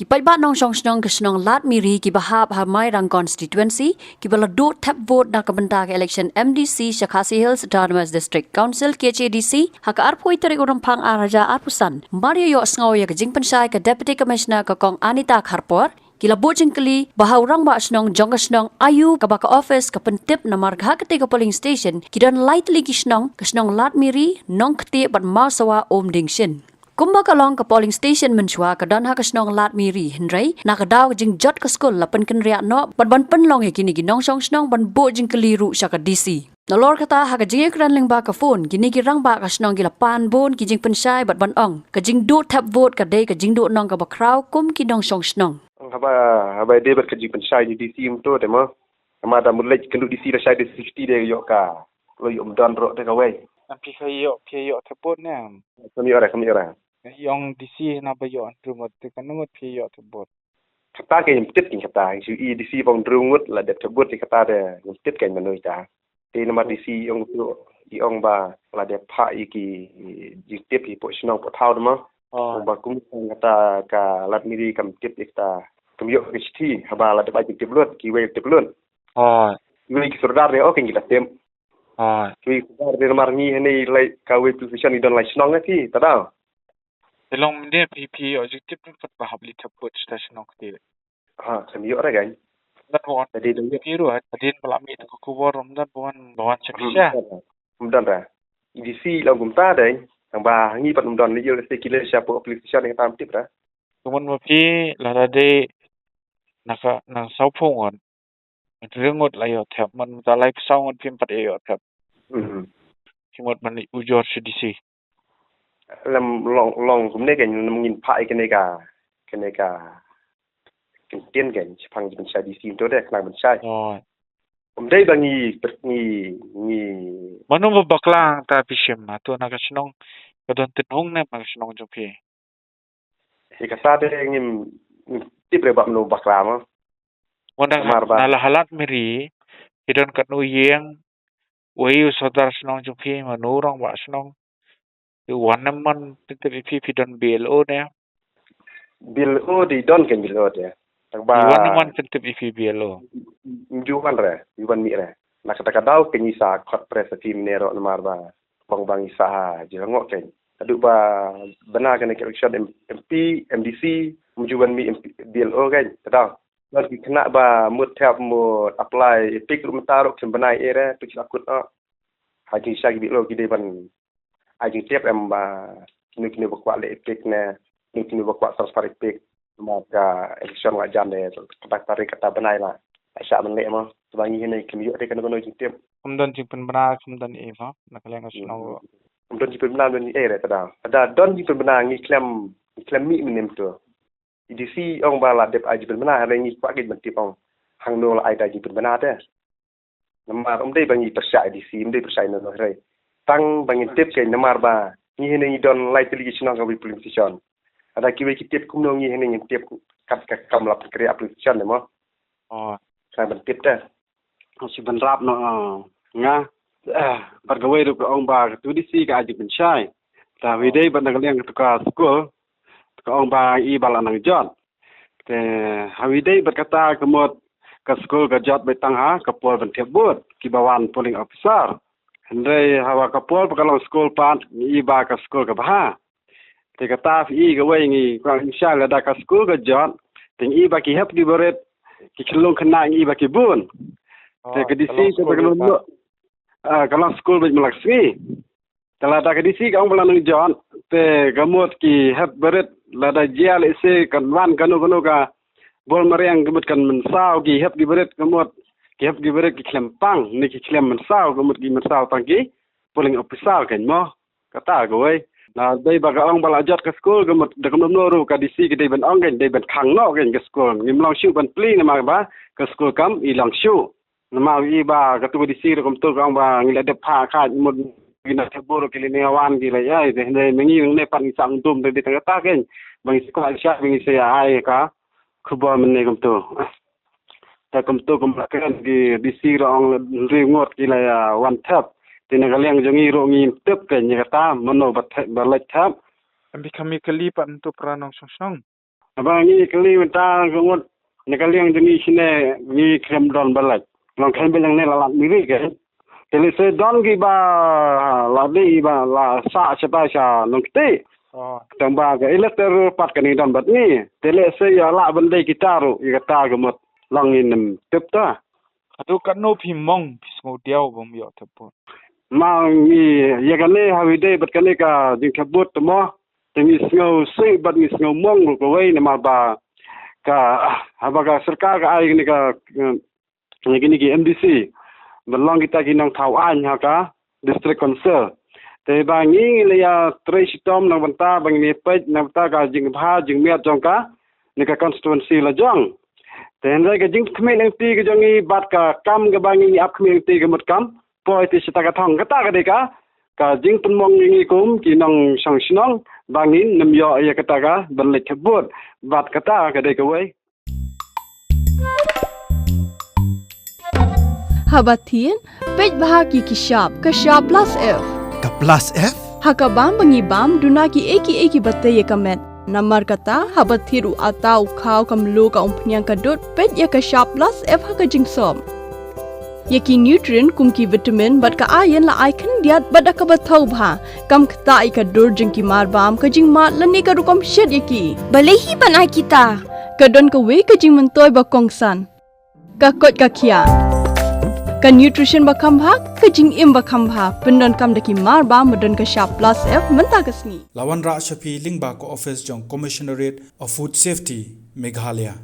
Kipai ba nong song snong ke snong lat miri ki bahab hamai rang constituency ki bala do tap vote na kabenta ke election MDC Shakasi Hills Darmas District Council KCDC haka arpoi tari urang phang araja arpusan Mario yo sngaw ya ke jing pensai ke deputy commissioner ke kong Anita Kharpor kila bojing kali bahau rang ba snong jong snong ayu ka baka office ka pentip na marga ke tiga polling station kidan lightly ki snong lat miri nong kti bat masawa om dingshin Kumba kalong ke polling station menchua ke dan ha kesnong lat miri hendrai na ke daw jing jot ke skul lapen ken riak no ban penlong he kini ginong song snong ban bo jing keliru sya ke DC Nolor kata ha ke jing kran leng ba ke phone kini ki rang ba ke snong gila pan bon ki jing pensai bat ban ong ke jing do tap vote ke dei ke jing do nong ke ba kraw kum ki nong song snong haba de bat ke jing pensai di DC mto de mo ama da mulai kendu DC da sai de 60 de yo ka lo yom don ro de ka wei Nampi kayo tepot na. kami ora Yung DC na ba yun? Rumot ka nungot kayo tepot. kata ke yim tit king kata si DC bang drungut la de tebut di kata de yim tit ke manoi ta ti nama DC ong tu i ong ba la de pha i ki ji tip i po snong po thau ma ba kum kata ka lat miri kam tip ikta kum yo ki haba la de ba ji tip lut ki we tip lut we ki surdar de o king kita tem ki surdar de mar ni ni lai ka we position i don lai snong ki ta da Telong mende PP objective pun bahab li tepot station ok ti. kami yo ra gan Dan bukan jadi de kiru adin pelami tu kubor dan bukan cepisah. Mdan ra DC la gum ta de ang ba ngi pat mdan ni yo se kile sha po application ni tam tip ra Kemudian mapi lada de naka nang saupong on. Rengot layo tap man talai pesawat pim pat ayo tap. Kemudian man ujor sedisi. lam long gum ne gen ngin phai ke ne ka ken tien gen phang bin sha DC to de klang bin sha dei bangi ni Manu babaklang ta pisem tu naga senong kadon tenung na mag senong jopi. e ka sa de ngim tip re ba no bakla ma Wanda nala halat meri hidon kat nu yeng wayu saudara senong jopi manurang ba senong wanaman tetapi hidon BLO ne bil o di don ken bil o de tak ba wanaman tetapi BLO juan re juan mi re nak kata dau ken isa khot press team ne ro mar ba bang isa je ngok ken adu ba bana ken election MP MDC mujuan mi BLO kan ta dan kena ba mut tap mu apply pik rum taruk ken banai era tu akut haji sya gi lo gi de ban aji tiap em ba kini bakwa le pik ne kini bakwa transfer pik maka election la jam de kata tarik kata banai la asya men le ma sebangi ni kini yo de kan kono tiap kemudian simpen benar kemudian eva nakaleng senong don ji pemna don ni era ta ada don ji pemna ngi klem mi menem to DC ong bala dep aji pemna ha ngi kwa gi mentip ong hang no la ai ta ji pemna te namar dei bangi persya DC dei persya no re tang bangi tip ke namar ba ngi ni don lai tili sinong ka polling station ada kiwe ki tip kum no ngi ni tip kat ka kam la kre application mo ka ban tip ta si ban rap no nga bargawai ru ong ba tu DC ka aji penchai ta wi dei ban ngaleng tu ka school ka ong ba i bala nang jot te hawi dei berkata kemot ka school ka jot betang ha ka pol ban tebut ki bawan polling officer hendai hawa ka pol kalau school pat i ba ka school ka bah te kata i ga wei ngi ka inshallah da ka school ka jot ting i ba ki hep di beret ki kelung kena i ba ki bun te ka DC ka belum kalau school bej malaksi telah tak DC ka ong belang jon te gamut ki hep beret lada jial ise kan wan kanu ka bol mariang gamut kan mensau ki hep di beret gamut ki hep di beret ki klempang ni ki klem mensau gamut ki mensau tangki polling officer kan mo kata goi na dei baga ong bala jot ka school gamut de kam noru ka DC ki dei ban ong gen dei ban khang no gen ka school ngim long shu ban pli na ba ka school kam i long shu nama i ba ka tu DC ko tu ka ong ba ngila de pha kha mun gina tebur ke ni awan gila ya de mengi ne pan sang tum de tengah ta gen bang sekolah sya bang saya ai ka khubor men ne kum tu ta kum tu kum kan di DC ro ong ringot gila ya one tap tin galeng jongi ro ngi tep ke ni kata mono bat balak tap ambi kami kali pan tu pranong song abang ni kali mentang ngot ni kali yang jenis sini ni krem don balak long kan bilang ni lalat miri ke tele se don ki ba la di ba la sa siapa sa nong kete tambah ke elektro pat kan don bat ni tele se ya la bendai kita ru kata gemot long in tep ta atu kan no phimong pisngo diao bom yo thapon mang ni ya kan ni holiday bat kan ka jing khabut mo temi sngo se bat ni sngo mong ko wei na ma ba ka abaga sarkar ka ai ni ka ni ki MDC belong kita ki nang thau an ha ka district council te ba ngi le ya tresitom nang banta bang ni pej nang banta ka jing bha jing miat jong ka ni ka constituency la jong te ndai ka jing khme nang ti ka jong ni bat ka kam ka bang ni ap khme ti ka mut kam poi ti sita ka thong ka ta ka de ka jing pun mong ni kum ki nang sang sinong bangin nam yo ya kata ka ban le khabut bat kata ka de ka wei Habatin pej bahagi kishap kashap plus F Ka plus F hakabam bangi bam duna ki eki batte ye kamet namar kata habathiru atau khau kamlu ka umpnyang kadut pej ya kashap plus F hakajing som Yaki nutrient kumki vitamin bat ka ayan la icon diat bat ka bathau bha kam khta ka dur jing ki mar bam ka jing mat lani ka rukom shed yaki balehi banai kita ka don ka we ka jing mentoy ba kongsan ka kot ka khia ka nutrition ba kham bha ka jing im ba kham bha pendon kam daki mar bam modon ka sharp plus F menta kasni Lawan Ra Shafi Lingba ko office jong Commissionerate of Food Safety Meghalaya